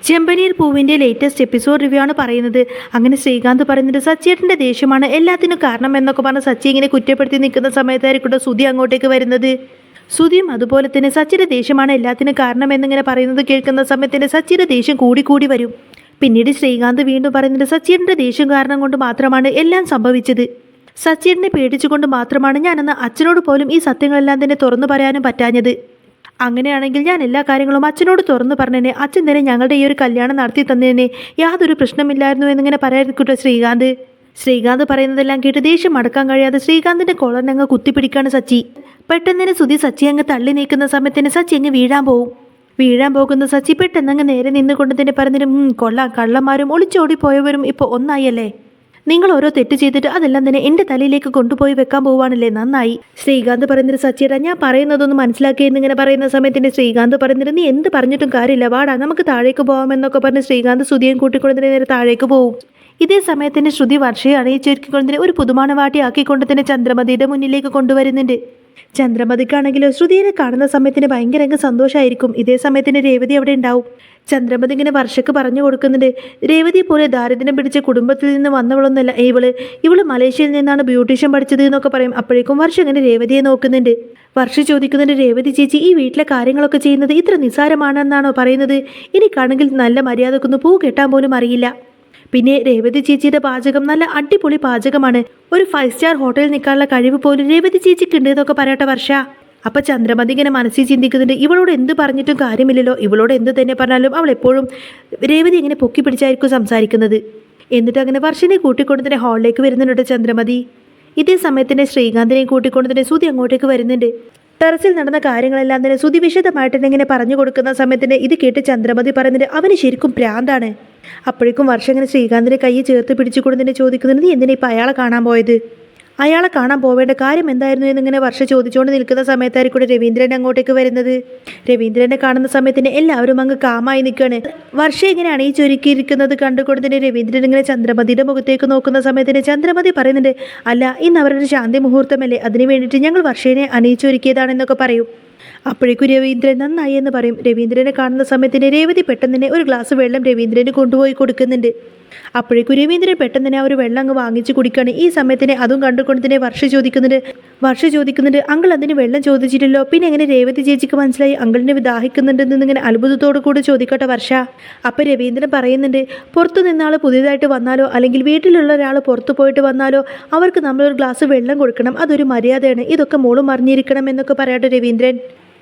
ചെമ്പനീർ പൂവിൻ്റെ latest episode review ആണ് പറയുന്നത്. അങ്ങനെ ശ്രീകാന്ത് പറയുന്നത് സച്ചിയേട്ടൻ്റെ ദേഷ്യമാണ് എല്ലാത്തിനും കാരണം എന്നൊക്കെ പറഞ്ഞ് സച്ചി ഇങ്ങനെ കുറ്റപ്പെടുത്തി നിൽക്കുന്ന സമയത്തായിരിക്കും സുധി അങ്ങോട്ടേക്ക് വരുന്നത്. സുധിയും അതുപോലെ തന്നെ സച്ചിയുടെ ദേഷ്യമാണ് എല്ലാത്തിനും കാരണം എന്നിങ്ങനെ പറയുന്നത് കേൾക്കുന്ന സമയത്തിന് സച്ചിയുടെ ദേഷ്യം കൂടി വരും. പിന്നീട് ശ്രീകാന്ത് വീണ്ടും പറയുന്നത് സച്ചിയേട്ടൻ്റെ ദേഷ്യം കാരണം കൊണ്ട് മാത്രമാണ് എല്ലാം സംഭവിച്ചത്. സച്ചിയേട്ടനെ പേടിച്ചുകൊണ്ട് മാത്രമാണ് ഞാനെന്ന് അച്ഛനോട് പോലും ഈ സത്യങ്ങളെല്ലാം തന്നെ തുറന്നു പറയാനും പറ്റാഞ്ഞത്. അങ്ങനെയാണെങ്കിൽ ഞാൻ എല്ലാ കാര്യങ്ങളും അച്ഛനോട് തുറന്നു പറഞ്ഞേനെ, അച്ഛൻ തന്നെ ഞങ്ങളുടെ ഈ ഒരു കല്യാണം നടത്തി തന്നേനെ, യാതൊരു പ്രശ്നമില്ലായിരുന്നു എന്നിങ്ങനെ പറയാതിരിക്കട്ടെ ശ്രീകാന്ത് പറയുന്നതെല്ലാം കേട്ട് ദേഷ്യം അടക്കാൻ കഴിയാതെ ശ്രീകാന്തിൻ്റെ കോളറിനങ്ങ് കുത്തിപ്പിടിക്കാണ് സച്ചി. പെട്ടെന്ന് തന്നെ സുധി സച്ചി അങ്ങ് തള്ളി നീക്കുന്ന സമയത്തിന് സച്ചി അങ്ങ് വീഴാൻ പോകുന്ന സച്ചി പെട്ടെന്നങ്ങ് നേരെ നിന്നുകൊണ്ട് തന്നെ പറഞ്ഞിരും, കൊള്ളാം, കള്ളന്മാരും ഒളിച്ചോടി പോയവരും ഇപ്പോൾ ഒന്നായല്ലേ, നിങ്ങൾ ഓരോ തെറ്റ് ചെയ്തിട്ട് അതെല്ലാം തന്നെ എൻ്റെ തലയിലേക്ക് കൊണ്ടുപോയി വെക്കാൻ പോവാണല്ലേ, നന്നായി. ശ്രീകാന്ത് പറയുന്നത് സച്ചിയേട്ടാ ഞാൻ പറയുന്നതൊന്ന് മനസ്സിലാക്കി എന്നിങ്ങനെ പറയുന്ന സമയത്തിന് ശ്രീകാന്ത് പറയുന്നത് നീ എന്ത് പറഞ്ഞിട്ടും കാര്യമില്ല, വാടാ നമുക്ക് താഴേക്ക് പോകാമെന്നൊക്കെ പറഞ്ഞ് ശ്രീകാന്ത് ശ്രുതിയും കൂട്ടിക്കൊണ്ട് നേരെ താഴേക്ക് പോകും. ഇതേ സമയത്തിന് ശ്രുതി വർഷയെ അണിയിച്ചൊരുക്കിക്കൊണ്ട് ഒരു പുതുമാണവാട്ടി ആക്കിക്കൊണ്ട് തന്നെ ചന്ദ്രമതിയുടെ മുന്നിലേക്ക് കൊണ്ടുവരുന്നുണ്ട്. ചന്ദ്രമതിക്കാണെങ്കിലോ ശ്രുതിയെ കാണുന്ന സമയത്തിന് ഭയങ്കര സന്തോഷമായിരിക്കും. ഇതേ സമയത്തിന് രേവതി അവിടെ ഉണ്ടാവും. ചന്ദ്രമതി ഇങ്ങനെ വർഷയ്ക്ക് പറഞ്ഞു കൊടുക്കുന്നുണ്ട്, രേവതിയെ പോലെ ദാരിദ്ര്യം പിടിച്ച കുടുംബത്തിൽ നിന്ന് വന്നവളൊന്നല്ല ഇവള് മലേഷ്യയിൽ നിന്നാണ് ബ്യൂട്ടീഷ്യൻ പഠിച്ചത് എന്നൊക്കെ പറയും. അപ്പോഴേക്കും വർഷ ഇങ്ങനെ രേവതിയെ നോക്കുന്നുണ്ട്. വർഷ ചോദിക്കുന്നുണ്ട്, രേവതി ചേച്ചി ഈ വീട്ടിലെ കാര്യങ്ങളൊക്കെ ചെയ്യുന്നത് ഇത്ര നിസ്സാരമാണെന്നാണോ പറയുന്നത്? എനിക്കാണെങ്കിൽ നല്ല മര്യാദക്കൊന്ന് പൂ കെട്ടാൻ പോലും അറിയില്ല. പിന്നെ രേവതി ചേച്ചിയുടെ പാചകം നല്ല അടിപൊളി പാചകമാണ്, ഒരു 5 സ്റ്റാർ ഹോട്ടലിൽ നിൽക്കാനുള്ള കഴിവ് പോലും രേവതി ചേച്ചിക്ക് ഉണ്ട് എന്നൊക്കെ പറയട്ടെ വർഷ. അപ്പം ചന്ദ്രമതി ഇങ്ങനെ മനസ്സിൽ ചിന്തിക്കുന്നുണ്ട്, ഇവളോട് എന്ത് പറഞ്ഞിട്ടും കാര്യമില്ലല്ലോ, ഇവളോട് എന്ത് തന്നെ പറഞ്ഞാലും അവൾ എപ്പോഴും രേവതി ഇങ്ങനെ പൊക്കി പിടിച്ചായിരിക്കും സംസാരിക്കുന്നത്. എന്നിട്ട് അങ്ങനെ വർഷനെ കൂട്ടിക്കൊണ്ട് തന്നെ ഹാളിലേക്ക് വരുന്നുണ്ട് ചന്ദ്രമതി. ഇതേ സമയത്തിന് ശ്രീകാന്തിനെയും കൂട്ടിക്കൊണ്ട് തന്നെ സുധി അങ്ങോട്ടേക്ക് വരുന്നുണ്ട്. ടെറസിൽ നടന്ന കാര്യങ്ങളെല്ലാം തന്നെ സുധി വിശദമായിട്ട് ഇങ്ങനെ പറഞ്ഞു കൊടുക്കുന്ന സമയത്തിന് ഇത് കേട്ട് ചന്ദ്രമതി പറയുന്നുണ്ട്, അവന് ശരിക്കും പ്രാന്താണ്. അപ്പോഴേക്കും വർഷം ഇങ്ങനെ ശ്രീകാന്തിനെ കൈ ചേർത്ത് പിടിച്ചുകൊണ്ട് തന്നെ ചോദിക്കുന്നുണ്ട്, നീ എന്തിനാ ഇപ്പം അയാളെ കാണാൻ പോയത്? അയാളെ കാണാൻ പോവേണ്ട കാര്യം എന്തായിരുന്നു എന്നിങ്ങനെ വർഷ ചോദിച്ചുകൊണ്ട് നിൽക്കുന്ന സമയത്തായിരിക്കും രവീന്ദ്രൻ അങ്ങോട്ടേക്ക് വരുന്നത്. രവീന്ദ്രനെ കാണുന്ന സമയത്തിന് എല്ലാവരും അങ്ങ് കാമായി നിൽക്കുകയാണ്. വർഷ ഇങ്ങനെ അണിയിച്ചൊരുക്കിയിരിക്കുന്നത് കണ്ടുകൊണ്ട് തന്നെ രവീന്ദ്രൻ ഇങ്ങനെ ചന്ദ്രമതിയുടെ മുഖത്തേക്ക് നോക്കുന്ന സമയത്തിന് ചന്ദ്രമതി പറയുന്നുണ്ട്, അല്ല ഇന്ന് അവരുടെ ശാന്തി മുഹൂർത്തമല്ലേ, അതിനു വേണ്ടിയിട്ട് ഞങ്ങൾ വർഷേനെ അണിയിച്ചൊരുക്കിയതാണെന്നൊക്കെ പറയും. അപ്പോഴേക്കും രവീന്ദ്രൻ നന്നായി എന്ന് പറയും. രവീന്ദ്രനെ കാണുന്ന സമയത്തിന് രേവതി പെട്ടെന്ന് തന്നെ ഒരു ഗ്ലാസ് വെള്ളം രവീന്ദ്രന് കൊണ്ടുപോയി കൊടുക്കുന്നുണ്ട്. അപ്പോഴേക്കും രവീന്ദ്രൻ പെട്ടെന്ന് തന്നെ ആ ഒരു വെള്ളം അങ്ങ് വാങ്ങിച്ച് കുടിക്കുകയാണ്. ഈ സമയത്തിന് അതും കണ്ടുകൊണ്ട് തന്നെ വർഷ ചോദിക്കുന്നുണ്ട് അങ്കിൾ അതിന് വെള്ളം ചോദിച്ചിട്ടില്ലോ, പിന്നെ എങ്ങനെ രേവതി ചേച്ചിക്ക് മനസ്സിലായി അങ്കിളിനെ ദാഹിക്കുന്നുണ്ടെന്ന് ഇങ്ങനെ അത്ഭുതത്തോടു കൂടി ചോദിക്കട്ടെ വർഷ. അപ്പോൾ രവീന്ദ്രൻ പറയുന്നുണ്ട്, പുറത്തു നിന്നാൾ പുതിയതായിട്ട് വന്നാലോ അല്ലെങ്കിൽ വീട്ടിലുള്ള ഒരാൾ പുറത്തു പോയിട്ട് വന്നാലോ അവർക്ക് നമ്മളൊരു ഗ്ലാസ് വെള്ളം കൊടുക്കണം, അതൊരു മര്യാദയാണ്, ഇതൊക്കെ മോളും അറിഞ്ഞിരിക്കണം എന്നൊക്കെ പറയട്ടെ രവീന്ദ്രൻ.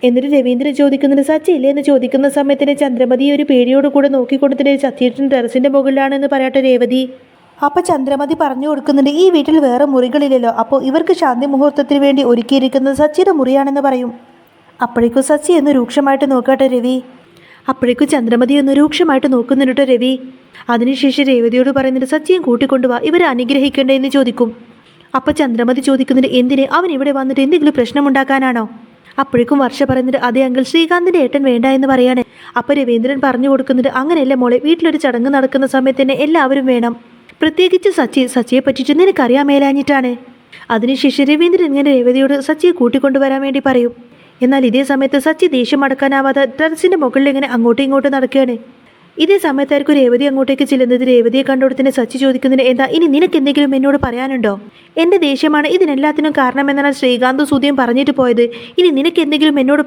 എന്നിട്ട് രവീന്ദ്രൻ ചോദിക്കുന്നുണ്ട്, സച്ചിയില്ലേ എന്ന് ചോദിക്കുന്ന സമയത്തിന് ചന്ദ്രമതി ഒരു പേടിയോട് കൂടെ നോക്കിക്കൊണ്ട് തന്നെ സച്ചിയേട്ടൻ ടെറസിൻ്റെ മുകളിലാണെന്ന് പറയട്ടെ രേവതി. അപ്പോൾ ചന്ദ്രമതി പറഞ്ഞു കൊടുക്കുന്നുണ്ട്, ഈ വീട്ടിൽ വേറെ മുറികളില്ലല്ലോ, അപ്പോൾ ഇവർക്ക് ശാന്തി മുഹൂർത്തത്തിന് വേണ്ടി ഒരുക്കിയിരിക്കുന്നത് സച്ചിയുടെ മുറിയാണെന്ന് പറയും. അപ്പോഴേക്കും സച്ചി എന്ന് രൂക്ഷമായിട്ട് നോക്കട്ടെ രവി. അപ്പോഴേക്കും ചന്ദ്രമതി ഒന്ന് രൂക്ഷമായിട്ട് നോക്കുന്നുണ്ട് രവി. അതിനുശേഷം രേവതിയോട് പറയുന്നുണ്ട്, സച്ചിയും കൂട്ടിക്കൊണ്ടുപോവാ, ഇവരെ അനുഗ്രഹിക്കണ്ടേ എന്ന് ചോദിക്കും. അപ്പോൾ ചന്ദ്രമതി ചോദിക്കുന്നുണ്ട്, എന്തിന്, അവൻ ഇവിടെ വന്നിട്ട് എന്തെങ്കിലും പ്രശ്നമുണ്ടാക്കാനാണോ? അപ്പോഴേക്കും വർഷ പറയുന്നുണ്ട്, അതേ അങ്കിൾ ശ്രീകാന്തിൻ്റെ ഏട്ടൻ വേണ്ട എന്ന് പറയാണ്. അപ്പോൾ രവീന്ദ്രൻ പറഞ്ഞു കൊടുക്കുന്നുണ്ട്, അങ്ങനെയല്ല മോളെ, വീട്ടിലൊരു ചടങ്ങ് നടക്കുന്ന സമയത്ത് തന്നെ എല്ലാവരും വേണം, പ്രത്യേകിച്ച് സച്ചിയെ പറ്റിയിട്ട് നിനക്കറിയാൻ മേലാഞ്ഞിട്ടാണ്. അതിനുശേഷം രവീന്ദ്രൻ ഇങ്ങനെ രേവതിയോട് സച്ചിയെ കൂട്ടിക്കൊണ്ടുവരാൻ വേണ്ടി പറയും. എന്നാൽ ഇതേ സമയത്ത് സച്ചി ദേഷ്യം അടക്കാനാവാതെ ടെറസിൻ്റെ മുകളിൽ ഇങ്ങനെ അങ്ങോട്ടും ഇങ്ങോട്ടും നടക്കുകയാണ്. ഇതേ സമയത്തായിരിക്കും രേവതി അങ്ങോട്ടേക്ക് ചെല്ലുന്നത്. രേവതിയെ കണ്ടോടെ തന്നെ സച്ചി ചോദിക്കുന്നതിന്, എന്താ ഇനി നിനക്ക് എന്തെങ്കിലും എന്നോട് പറയാനുണ്ടോ? എൻ്റെ ദേഷ്യമാണ് ഇതിനെല്ലാത്തിനും കാരണമെന്നാണ് ശ്രീകാന്തും സുധിയും പറഞ്ഞിട്ട് പോയത്, ഇനി നിനക്ക് എന്തെങ്കിലും എന്നോട്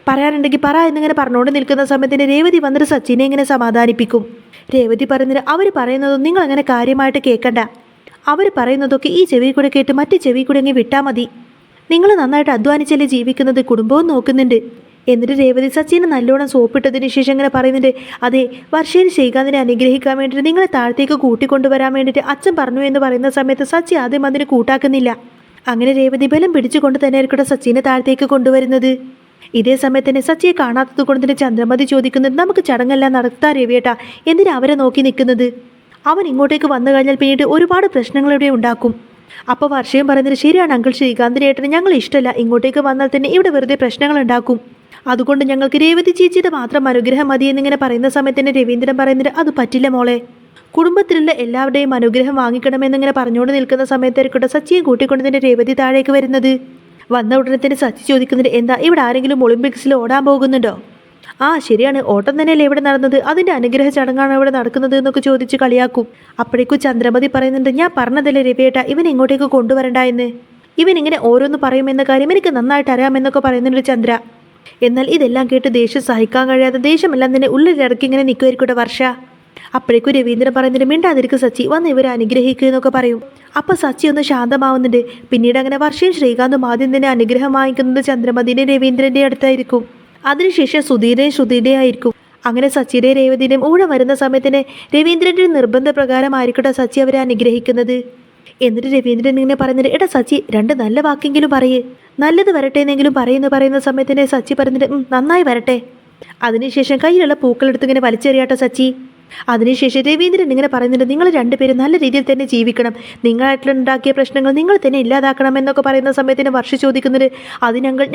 പറയാനുണ്ടെങ്കിൽ പറ എന്നിങ്ങനെ പറഞ്ഞുകൊണ്ട് നിൽക്കുന്ന സമയത്തിന് രേവതി വന്നിട്ട് സച്ചിനെ ഇങ്ങനെ സമാധാനിപ്പിക്കും. രേവതി പറയുന്നത്, അവർ പറയുന്നതും നിങ്ങൾ അങ്ങനെ കാര്യമായിട്ട് കേൾക്കണ്ട, അവർ പറയുന്നതൊക്കെ ഈ ചെവി കൂടെ കേട്ട് മറ്റേ ചെവി കൂടെ അങ്ങ് വിട്ടാൽ മതി, നിങ്ങൾ നന്നായിട്ട് അധ്വാനിച്ചല്ലേ ജീവിക്കുന്നത്, കുടുംബവും നോക്കുന്നുണ്ട്. എന്നിട്ട് രേവതി സച്ചിനെ നല്ലോണം സോപ്പിട്ടതിന് ശേഷം ഇങ്ങനെ പറയുന്നുണ്ട്, അതെ വർഷേന് ശ്രീകാന്തിനെ അനുഗ്രഹിക്കാൻ വേണ്ടിയിട്ട് നിങ്ങളെ താഴത്തേക്ക് കൂട്ടിക്കൊണ്ടുവരാൻ വേണ്ടിയിട്ട് അച്ഛൻ പറഞ്ഞു എന്ന് പറയുന്ന സമയത്ത് സച്ചി ആദ്യം അതിന് കൂട്ടാക്കുന്നില്ല. അങ്ങനെ രേവതി ബലം പിടിച്ചുകൊണ്ട് തന്നെ ആയിരിക്കട്ടെ സച്ചിനെ താഴത്തേക്ക് കൊണ്ടുവരുന്നത്. ഇതേ സമയത്ത് തന്നെ സച്ചിയെ കാണാത്തത് കൊണ്ട് തന്നെ ചന്ദ്രമതി ചോദിക്കുന്നത്, നമുക്ക് ചടങ്ങെല്ലാം നടത്താൻ രവിയേട്ടാ, എന്തിനാ അവരെ നോക്കി നിൽക്കുന്നത്, അവൻ ഇങ്ങോട്ടേക്ക് വന്നു കഴിഞ്ഞാൽ പിന്നീട് ഒരുപാട് പ്രശ്നങ്ങൾ ഇവിടെ ഉണ്ടാക്കും. അപ്പോൾ വർഷയും പറയുന്നത്, ശരിയാണ് അങ്കിൾ, ശ്രീകാന്തിൻ്റെ ഏട്ടന് ഞങ്ങൾ ഇഷ്ടമല്ല, ഇങ്ങോട്ടേക്ക് വന്നാൽ തന്നെ ഇവിടെ വെറുതെ പ്രശ്നങ്ങൾ ഉണ്ടാക്കും, അതുകൊണ്ട് ഞങ്ങൾക്ക് രേവതി ചേച്ചിയുടെ മാത്രം അനുഗ്രഹം മതി എന്നിങ്ങനെ പറയുന്ന സമയത്തിന് രവീന്ദ്രൻ പറയുന്നത്, അത് പറ്റില്ല മോളെ, കുടുംബത്തിലുള്ള എല്ലാവരുടെയും അനുഗ്രഹം വാങ്ങിക്കണമെന്നിങ്ങനെ പറഞ്ഞുകൊണ്ട് നിൽക്കുന്ന സമയത്തായിരിക്കട്ടെ സച്ചിയെ കൂട്ടിക്കൊണ്ട് തന്നെ രേവതി താഴേക്ക് വരുന്നത്. വന്ന ഉടനെ തന്നെ സച്ചി ചോദിക്കുന്നുണ്ട്, എന്താ ഇവിടെ ആരെങ്കിലും ഒളിമ്പിക്സിൽ ഓടാൻ പോകുന്നുണ്ടോ? ആ ശരിയാണ്, ഓട്ടം തന്നെയല്ലേ ഇവിടെ നടന്നത്, അതിൻ്റെ അനുഗ്രഹ ചടങ്ങാണ് ഇവിടെ നടക്കുന്നത് എന്നൊക്കെ ചോദിച്ച് കളിയാക്കും. അപ്പോഴേക്കും ചന്ദ്രമതി പറയുന്നുണ്ട്, ഞാൻ പറഞ്ഞതല്ലേ രവിയേട്ട ഇവൻ ഇങ്ങോട്ടേക്ക് കൊണ്ടുവരണ്ട എന്ന്. ഇവൻ ഇങ്ങനെ ഓരോന്ന് പറയുമെന്ന കാര്യം എനിക്ക് നന്നായിട്ട് അറിയാമെന്നൊക്കെ പറയുന്നുണ്ട് ചന്ദ്ര. എന്നാൽ ഇതെല്ലാം കേട്ട് ദേഷ്യം സഹിക്കാൻ കഴിയാതെ ദേഷ്യമെല്ലാം തന്നെ ഉള്ളിലിറക്കി ഇങ്ങനെ നിൽക്കുമായിരിക്കട്ടെ വർഷ. അപ്പോഴേക്കും രവീന്ദ്രൻ പറയുന്നുണ്ട്, മിണ്ടാതിരിക്കും സച്ചി, വന്ന് ഇവരെ അനുഗ്രഹിക്കുക എന്നൊക്കെ പറയും. അപ്പോൾ സച്ചി ഒന്ന് ശാന്തമാവുന്നുണ്ട്. പിന്നീട് അങ്ങനെ വർഷയും ശ്രീകാന്തും ആദ്യം തന്നെ അനുഗ്രഹം വാങ്ങിക്കുന്നത് ചന്ദ്രമതിൻ്റെ രവീന്ദ്രൻ്റെ അടുത്തായിരിക്കും. അതിനുശേഷം സുധീരയും ശ്രുതിയുടെയും ആയിരിക്കും. അങ്ങനെ സച്ചിയുടെയും രേവതിയുടെയും ഊഴം വരുന്ന സമയത്തിന് രവീന്ദ്രൻ്റെ നിർബന്ധപ്രകാരമായിരിക്കട്ടെ സച്ചി അവരെ അനുഗ്രഹിക്കുന്നത്. എന്നിട്ട് രവീന്ദ്രൻ ഇങ്ങനെ പറയുന്നത്, എടാ സച്ചി രണ്ട് നല്ല വാക്കെങ്കിലും പറയേ, നല്ലത് വരട്ടെ എന്നെങ്കിലും പറയുന്ന സമയത്തിന് സച്ചി പറയുന്നത്, നന്നായി വരട്ടെ. അതിനുശേഷം കയ്യിലുള്ള പൂക്കളെടുത്ത് ഇങ്ങനെ വലിച്ചെറിയാട്ടെ സച്ചി. അതിനുശേഷം രവീന്ദ്രൻ ഇങ്ങനെ പറയുന്നുണ്ട്, നിങ്ങൾ രണ്ടുപേരും നല്ല രീതിയിൽ തന്നെ ജീവിക്കണം, നിങ്ങളായിട്ടുണ്ടാക്കിയ പ്രശ്നങ്ങൾ നിങ്ങൾ തന്നെ ഇല്ലാതാക്കണം എന്നൊക്കെ പറയുന്ന സമയത്തിന് വർഷ ചോദിക്കുന്നത്,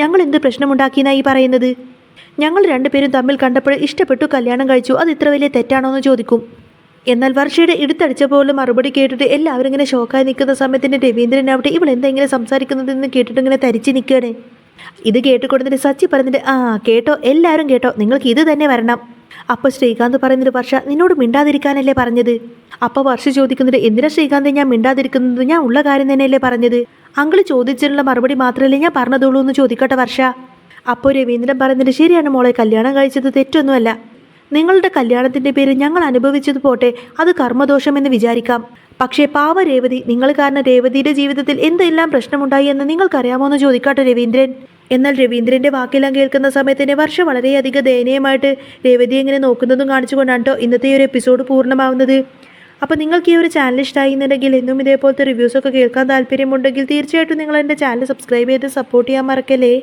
ഞങ്ങൾ എന്ത് പ്രശ്നമുണ്ടാക്കിയെന്നായി പറയുന്നത്? ഞങ്ങൾ രണ്ടുപേരും തമ്മിൽ കണ്ടപ്പോൾ ഇഷ്ടപ്പെട്ടു കല്യാണം കഴിച്ചു, അത് ഇത്ര വലിയ തെറ്റാണോ എന്ന് ചോദിക്കും. എന്നാൽ വർഷയുടെ ഇടുത്തടിച്ച പോലെ മറുപടി കേട്ടിട്ട് എല്ലാവരും ഇങ്ങനെ ഷോക്കായി നിൽക്കുന്ന സമയത്തിന് രവീന്ദ്രൻ അവിടെ ഇവൾ എന്താ ഇങ്ങനെ സംസാരിക്കുന്നതെന്ന് കേട്ടിട്ട് ഇങ്ങനെ തരിച്ച് നിൽക്കുകയാണ്. ഇത് കേട്ടുകൊടുത്തിട്ട് സച്ചി പറഞ്ഞിട്ട്, ആ കേട്ടോ, എല്ലാവരും കേട്ടോ, നിങ്ങൾക്ക് ഇത് തന്നെ വരണം. അപ്പോൾ ശ്രീകാന്ത് പറയുന്നത്, വർഷ നിന്നോട് മിണ്ടാതിരിക്കാനല്ലേ പറഞ്ഞത്? അപ്പോൾ വർഷ ചോദിക്കുന്നത്, എന്തിനാ ശ്രീകാന്ത് ഞാൻ മിണ്ടാതിരിക്കുന്നത്, ഞാൻ ഉള്ള കാര്യം തന്നെയല്ലേ പറഞ്ഞത്, അങ്കിൾ ചോദിച്ചിട്ടുള്ള മറുപടി മാത്രമല്ലേ ഞാൻ പറഞ്ഞതുള്ളൂ എന്ന് ചോദിക്കട്ടെ വർഷ. അപ്പോൾ രവീന്ദ്രൻ പറയുന്നത്, ശരിയാണ് മോളെ, കല്യാണം കഴിച്ചത് തെറ്റൊന്നുമല്ല, നിങ്ങളുടെ കല്യാണത്തിൻ്റെ പേര് ഞങ്ങൾ അനുഭവിച്ചത് പോട്ടെ, അത് കർമ്മദോഷമെന്ന് വിചാരിക്കാം. പക്ഷേ പാവ രേവതി, നിങ്ങൾ കാരണം രേവതിയുടെ ജീവിതത്തിൽ എന്തെല്ലാം പ്രശ്നമുണ്ടായി എന്ന് നിങ്ങൾക്കറിയാമോ എന്ന് ചോദിക്കാട്ടെ രവീന്ദ്രൻ. എന്നാൽ രവീന്ദ്രൻ്റെ വാക്കെല്ലാം കേൾക്കുന്ന സമയത്ത് വർഷ വളരെയധികം ദയനീയമായിട്ട് രേവതിയെ ഇങ്ങനെ നോക്കുന്നതും കാണിച്ചുകൊണ്ടാണ് കേട്ടോ ഇന്നത്തെ ഈ ഒരു എപ്പിസോഡ് പൂർണ്ണമാവുന്നത്. അപ്പോൾ നിങ്ങൾക്ക് ഈ ഒരു ചാനൽ ഇഷ്ടമായി എന്നുണ്ടെങ്കിൽ എന്നും ഇതേപോലത്തെ റിവ്യൂസൊക്കെ കേൾക്കാൻ താല്പര്യമുണ്ടെങ്കിൽ തീർച്ചയായിട്ടും നിങ്ങൾ എൻ്റെ ചാനൽ സബ്സ്ക്രൈബ് ചെയ്ത് സപ്പോർട്ട് ചെയ്യാൻ മറക്കല്ലേ.